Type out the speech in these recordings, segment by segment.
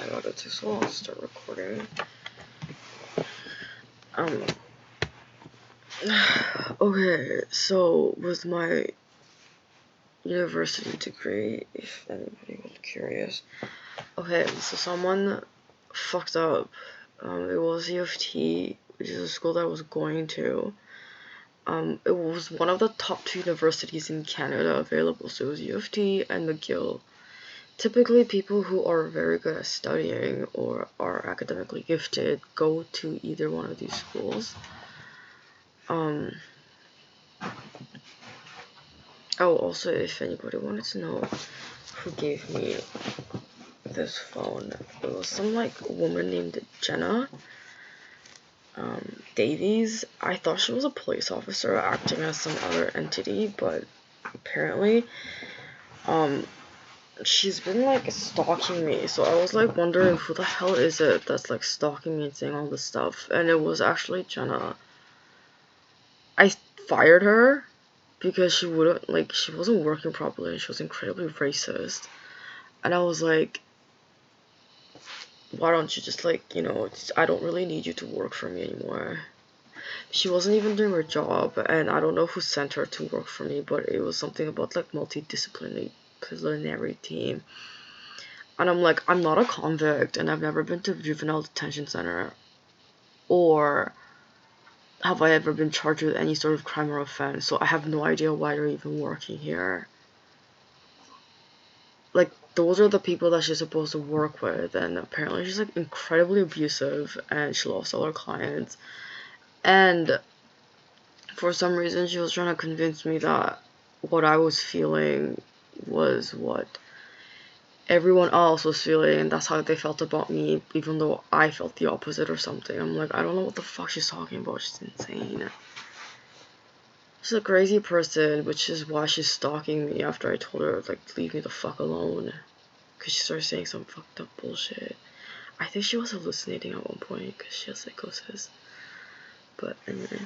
I got it too, so I'll start recording. Okay, so with my university degree, if anybody was curious. Okay, so someone fucked up. It was U of T, which is a school that I was going to. It was one of the top 2 universities in Canada available, so it was U of T and McGill. Typically, people who are very good at studying or are academically gifted go to either one of these schools. Oh, also, if anybody wanted to know who gave me this phone, it was some, woman named Jenna Davies. I thought she was a police officer acting as some other entity, but apparently, she's been, stalking me, so I was, wondering who the hell is it that's, stalking me and saying all this stuff, and it was actually Jenna. I fired her because she wouldn't, she wasn't working properly, and she was incredibly racist, and I was like, why don't you just, I don't really need you to work for me anymore. She wasn't even doing her job, and I don't know who sent her to work for me, but it was something about, multidisciplinary team. And I'm like, I'm not a convict, and I've never been to a juvenile detention center, or have I ever been charged with any sort of crime or offense, so I have no idea why you're even working here. Those are the people that she's supposed to work with, and apparently she's, incredibly abusive, and she lost all her clients. And for some reason, she was trying to convince me that what I was feeling was what everyone else was feeling, and that's how they felt about me, even though I felt the opposite or something. I'm like, I don't know what the fuck she's talking about. She's insane. She's a crazy person, which is why she's stalking me after I told her, leave me the fuck alone. Because she started saying some fucked up bullshit. I think she was hallucinating at one point, because she has psychosis. But anyway.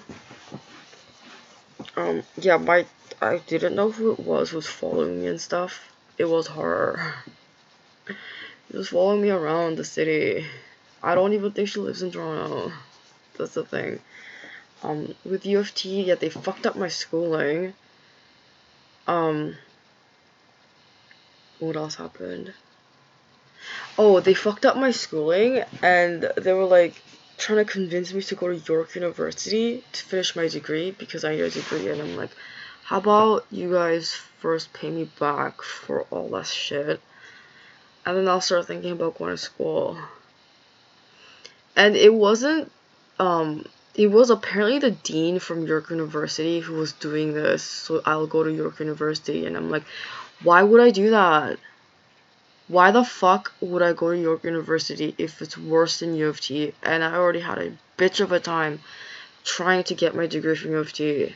Yeah, I didn't know who it was who was following me and stuff. It was her. She was following me around the city. I don't even think she lives in Toronto. That's the thing. With U of T, yeah, they fucked up my schooling. What else happened? Oh, they fucked up my schooling, and they were, trying to convince me to go to York University to finish my degree, because I need a degree, and I'm like, how about you guys first pay me back for all that shit, and then I'll start thinking about going to school. And it wasn't, it was apparently the dean from York University who was doing this, so I'll go to York University, and I'm like, why would I do that? Why the fuck would I go to York University if it's worse than U of T? And I already had a bitch of a time trying to get my degree from U of T.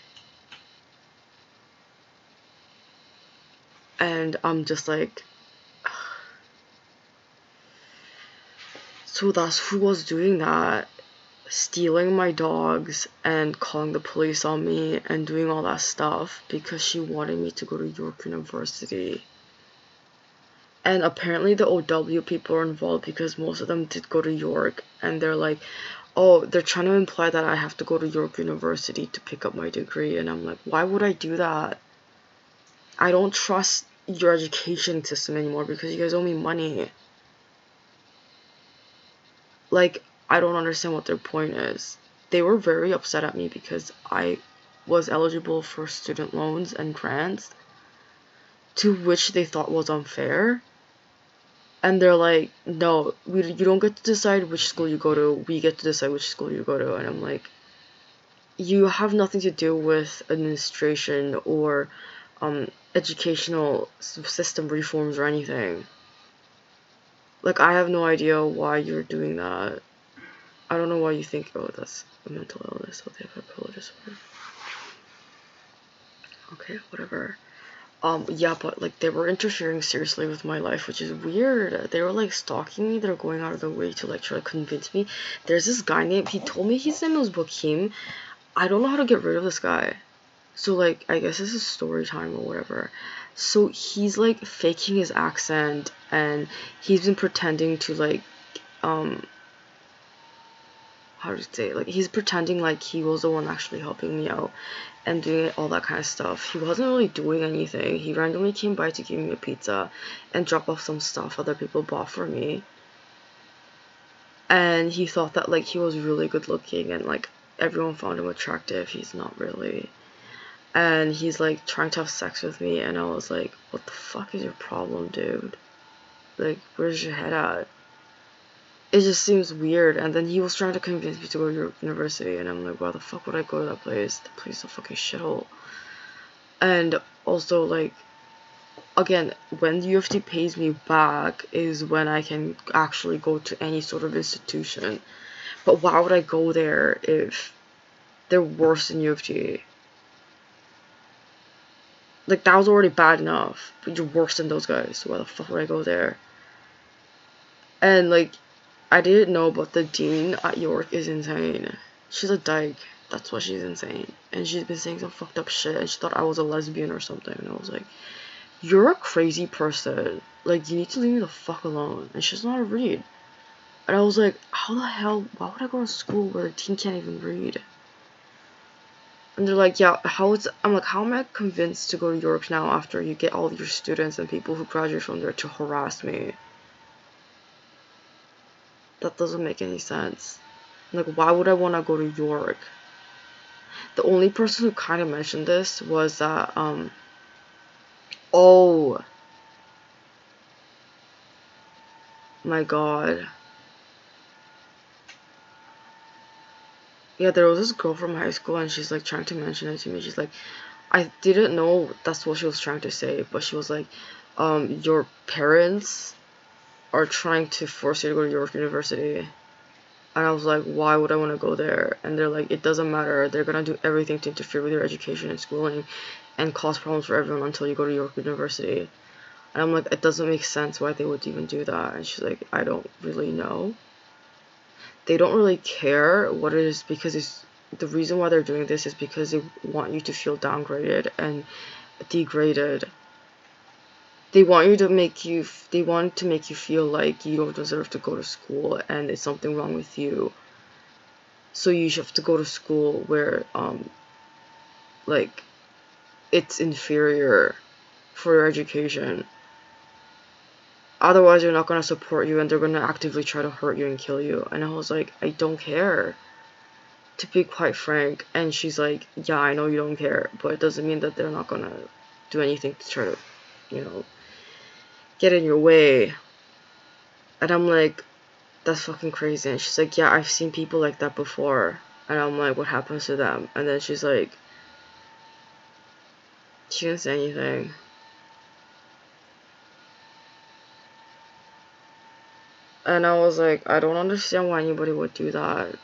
And I'm just like... So that's who was doing that. Stealing my dogs and calling the police on me and doing all that stuff because she wanted me to go to York University. And apparently the OW people are involved because most of them did go to York, and they're like, oh, they're trying to imply that I have to go to York University to pick up my degree, and I'm like, why would I do that? I don't trust your education system anymore because you guys owe me money. I don't understand what their point is. They were very upset at me because I was eligible for student loans and grants, to which they thought was unfair. And they're like, no, you don't get to decide which school you go to, we get to decide which school you go to. And I'm like, you have nothing to do with administration or educational system reforms or anything. I have no idea why you're doing that. I don't know why you think, oh, that's a mental illness, or they have bipolar disorder. Okay, whatever. Yeah, but, they were interfering seriously with my life, which is weird. They were, stalking me. They're going out of their way to, try to convince me. There's this guy named, he told me his name was Bokim. I don't know how to get rid of this guy. So, I guess this is story time or whatever. So he's like faking his accent, and he's been pretending to like how to say, like, he's pretending like he was the one actually helping me out and doing all that kind of stuff. He wasn't really doing anything. He randomly came by to give me a pizza and drop off some stuff other people bought for me. And he thought that like he was really good looking and like everyone found him attractive. He's not really. And he's like trying to have sex with me, and I was like, what the fuck is your problem, dude? Like, where's your head at? It just seems weird. And then he was trying to convince me to go to York University, and I'm like, why the fuck would I go to that place? The place is a fucking shithole. And also, like, again, when the U of T pays me back is when I can actually go to any sort of institution. But why would I go there if they're worse than U of T? Like, that was already bad enough, but you're worse than those guys, so why the fuck would I go there? And, like, I didn't know, but the dean at York is insane. She's a dyke. That's why she's insane. And she's been saying some fucked up shit, and she thought I was a lesbian or something. And I was like, you're a crazy person. Like, you need to leave me the fuck alone. And she's not a read. And I was like, how the hell, why would I go to school where the dean can't even read? And they're like, yeah, I'm like, how am I convinced to go to York now after you get all your students and people who graduate from there to harass me? That doesn't make any sense. Like, why would I want to go to York? The only person who kind of mentioned this was that, oh my god. Yeah, there was this girl from high school, and she's like trying to mention it to me. She's like, I didn't know that's what she was trying to say, but she was like, your parents are trying to force you to go to York University. And I was like, why would I want to go there? And they're like, it doesn't matter. They're gonna do everything to interfere with your education and schooling and cause problems for everyone until you go to York University. And I'm like, it doesn't make sense why they would even do that. And she's like, I don't really know. They don't really care what it is, because it's the reason why they're doing this is because they want you to feel downgraded and degraded. They want to make you feel like you don't deserve to go to school and it's something wrong with you. So you have to go to school where like it's inferior for your education. Otherwise, they're not gonna support you and they're gonna actively try to hurt you and kill you. And I was like, I don't care, to be quite frank. And she's like, yeah, I know you don't care, but it doesn't mean that they're not gonna do anything to try to, get in your way. And I'm like, that's fucking crazy. And she's like, yeah, I've seen people like that before. And I'm like, what happens to them? And then she's like, she didn't say anything. And I was like, I don't understand why anybody would do that,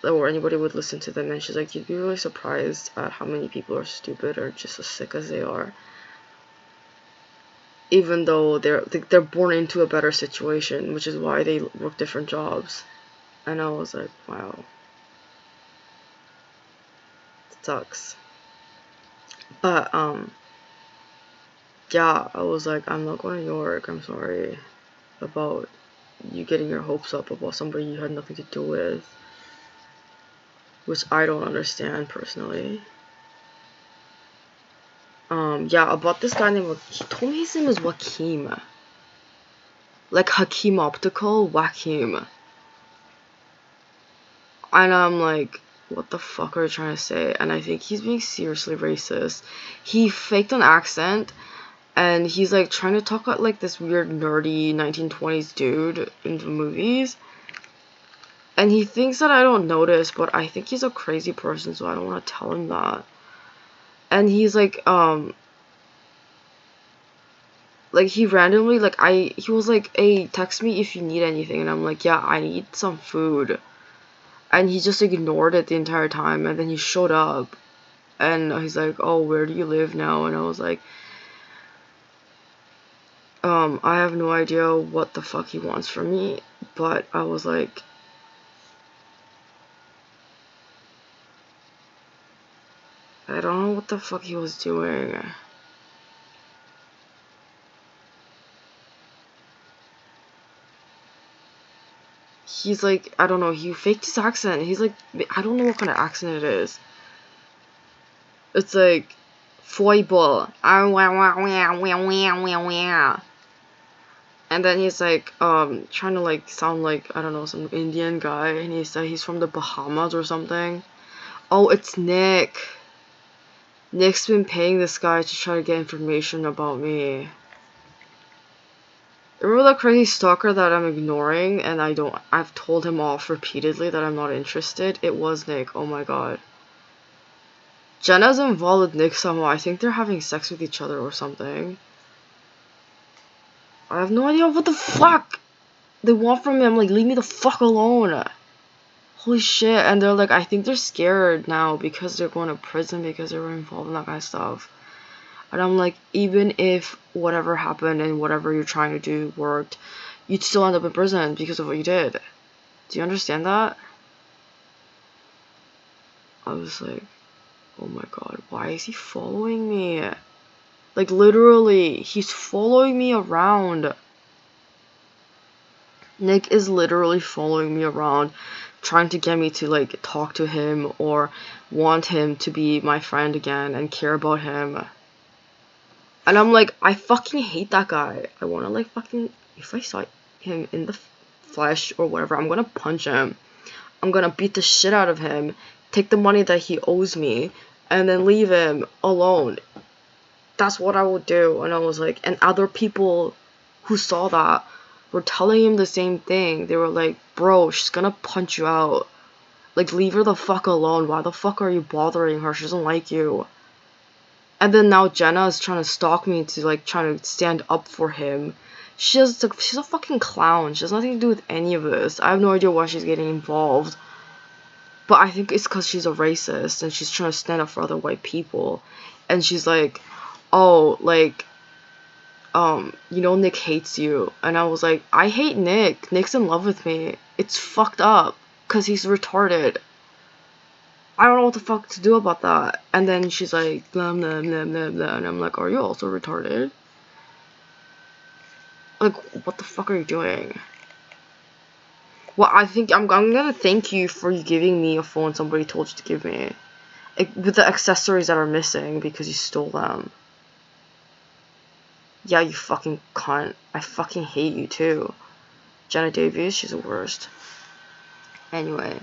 or anybody would listen to them. And she's like, you'd be really surprised at how many people are stupid or just as sick as they are, even though they're born into a better situation, which is why they work different jobs. And I was like, wow, it sucks. But yeah, I was like, I'm not going to York. I'm sorry about you getting your hopes up about somebody you had nothing to do with, which I don't understand personally. Yeah, about this guy named, he told me his name was Wakim. Like Hakim Optical, Wakim. And I'm like, what the fuck are you trying to say? And I think he's being seriously racist. He faked an accent, and he's like trying to talk about like this weird nerdy 1920s dude in the movies. And he thinks that I don't notice, but I think he's a crazy person, so I don't want to tell him that. And he's like he randomly, he was like, hey, text me if you need anything. And I'm like, yeah, I need some food. And he just ignored it the entire time. And then he showed up. And he's like, oh, where do you live now? And I was like, I have no idea what the fuck he wants from me. But I was like, I don't know what the fuck he was doing. he's like, I don't know, he faked his accent. He's like, I don't know what kind of accent it is. It's like, foible. And then he's like, trying to like sound like, I don't know, some Indian guy. And he said he's from the Bahamas or something. Oh, it's Nick. Nick's been paying this guy to try to get information about me. Remember that crazy stalker that I'm ignoring and I've told him off repeatedly that I'm not interested? It was Nick. Oh my god. Jenna's involved with Nick somehow. I think they're having sex with each other or something. I have no idea what the fuck they want from me. I'm like, leave me the fuck alone. Holy shit. And they're like, I think they're scared now because they're going to prison because they were involved in that kind of stuff. And I'm like, even if whatever happened and whatever you're trying to do worked, you'd still end up in prison because of what you did. Do you understand that? I was like, oh my god, why is he following me? Like, literally, he's following me around. Nick is literally following me around, trying to get me to, like, talk to him or want him to be my friend again and care about him. And I'm like, I fucking hate that guy. I wanna, like, fucking, if I saw him in the flesh or whatever, I'm gonna punch him. I'm gonna beat the shit out of him, take the money that he owes me, and then leave him alone. That's what I would do. And I was like, and other people who saw that were telling him the same thing. They were like, bro, she's gonna punch you out. Like, leave her the fuck alone. Why the fuck are you bothering her? She doesn't like you. And then now Jenna is trying to stalk me to, like, trying to stand up for him. She's a fucking clown. She has nothing to do with any of this. I have no idea why she's getting involved. But I think it's because she's a racist and she's trying to stand up for other white people. And she's like, oh, like, you know, Nick hates you. And I was like, I hate Nick. Nick's in love with me. It's fucked up. Because he's retarded. I don't know what the fuck to do about that. And then she's like, blah, blah, blah, blah, blah. And I'm like, are you also retarded? Like, what the fuck are you doing? Well, I think I'm gonna thank you for giving me a phone somebody told you to give me. With the accessories that are missing because you stole them. Yeah, you fucking cunt. I fucking hate you too. Jenna Davies, she's the worst. Anyway.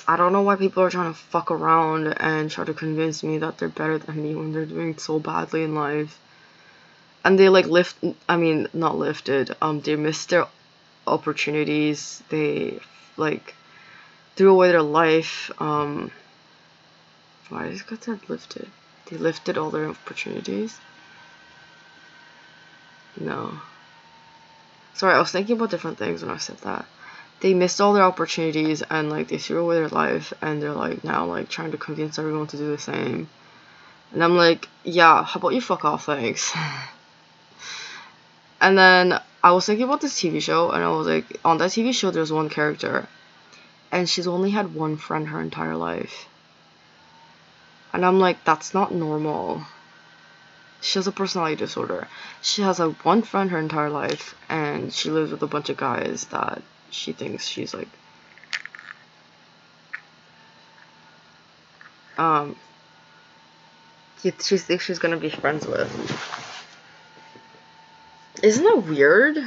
I don't know why people are trying to fuck around and try to convince me that they're better than me when they're doing so badly in life. And they like not lifted, they missed their opportunities. They like threw away their life. Why is it got lifted? They lifted all their opportunities? No. Sorry, I was thinking about different things when I said that. They missed all their opportunities and like they threw away their life and they're like now like trying to convince everyone to do the same. And I'm like, yeah, how about you fuck off, thanks. And then I was thinking about this TV show and I was like, on that TV show there's one character and she's only had one friend her entire life. And I'm like, that's not normal. She has a personality disorder. She has like one friend her entire life and she lives with a bunch of guys that she thinks she's like she thinks she's gonna be friends with. Isn't that weird?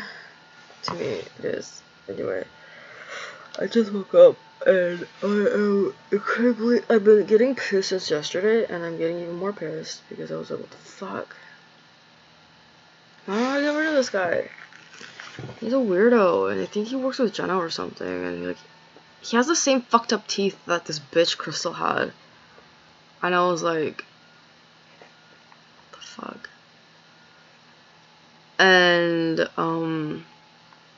To me it is. Anyway, I just woke up and I am incredibly I've been getting pissed since yesterday and I'm getting even more pissed because I was like, what the fuck? How do I get rid of this guy? He's a weirdo and I think he works with Jenna or something and like he has the same fucked up teeth that this bitch Crystal had. And I was like, what the fuck? And,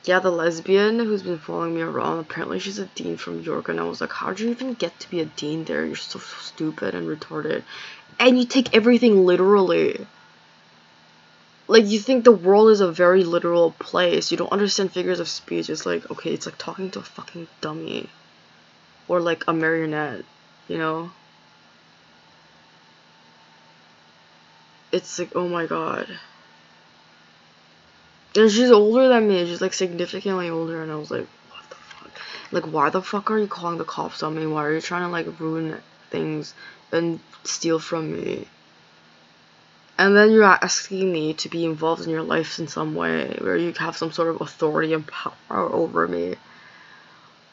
yeah, the lesbian who's been following me around, apparently she's a dean from York, and I was like, how'd you even get to be a dean there? You're so stupid and retarded. And you take everything literally. Like, you think the world is a very literal place. You don't understand figures of speech. It's like, okay, it's like talking to a fucking dummy. Or like a marionette, you know? It's like, oh my god. And she's older than me. She's like significantly older. And I was like, what the fuck? Like, why the fuck are you calling the cops on me? Why are you trying to like ruin things and steal from me? And then you're asking me to be involved in your life in some way where you have some sort of authority and power over me.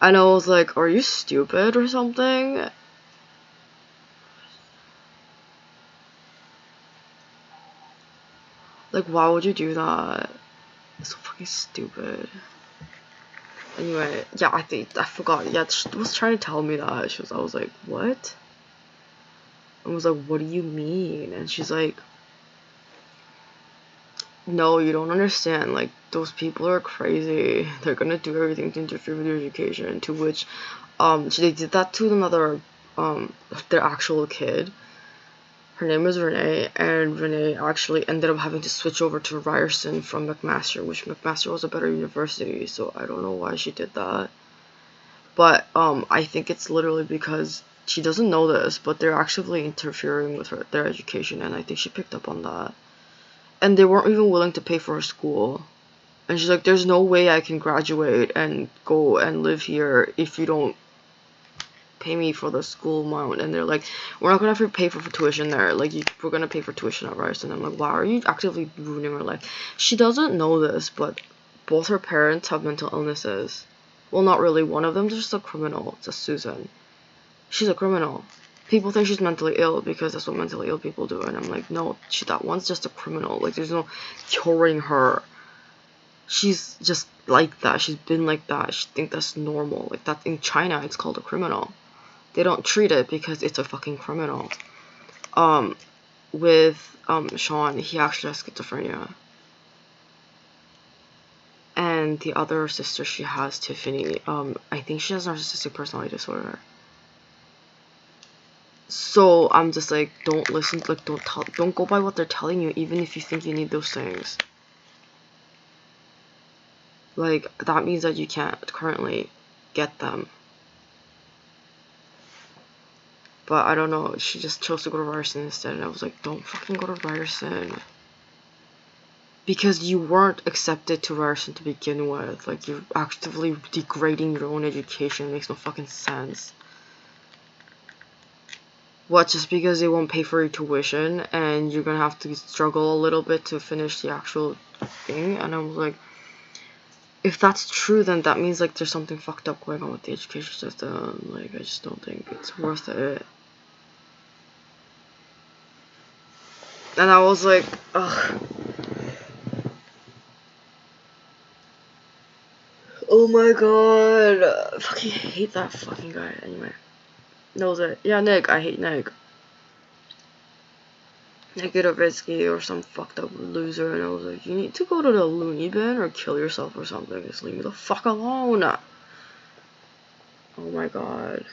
And I was like, are you stupid or something? Like, why would you do that? It's so fucking stupid. Anyway, yeah, I forgot. Yeah, she was trying to tell me that. I was like, what? I was like, what do you mean? And she's like, no, you don't understand. Like, those people are crazy. They're gonna do everything to interfere with your education. To which, they did that to another, their actual kid. Her name was Renee, and Renee actually ended up having to switch over to Ryerson from McMaster, which McMaster was a better university, so I don't know why she did that. But, I think it's literally because she doesn't know this, but they're actively interfering with their education, and I think she picked up on that. And they weren't even willing to pay for her school. And she's like, there's no way I can graduate and go and live here if you don't pay me for the school amount. And they're like, we're not gonna have to pay for tuition there. Like, we're gonna pay for tuition at Rice. And I'm like, why are you actively ruining her life? She doesn't know this, but both her parents have mental illnesses. Well, not really. One of them's just a criminal. It's a Susan. She's a criminal. People think she's mentally ill because that's what mentally ill people do. And I'm like, no, that one's just a criminal. Like, there's no curing her. She's just like that. She's been like that. She thinks that's normal. Like, that in China, it's called a criminal. They don't treat it because it's a fucking criminal. With Sean, he actually has schizophrenia. And the other sister she has, Tiffany, I think she has narcissistic personality disorder. So I'm just like, don't listen, like, don't go by what they're telling you, even if you think you need those things. Like, that means that you can't currently get them. But I don't know, she just chose to go to Ryerson instead, and I was like, don't fucking go to Ryerson. Because you weren't accepted to Ryerson to begin with. Like, you're actively degrading your own education. It makes no fucking sense. What, just because they won't pay for your tuition and you're gonna have to struggle a little bit to finish the actual thing? And I was like, if that's true, then that means like there's something fucked up going on with the education system. Like, I just don't think it's worth it. And I was like, ugh. Oh my god. I fucking hate that fucking guy. Anyway. Knows it. Yeah, Nick. I hate Nick. Nick Gidovitsky or some fucked up loser. And I was like, you need to go to the loony bin or kill yourself or something. Just leave me the fuck alone. Oh my god.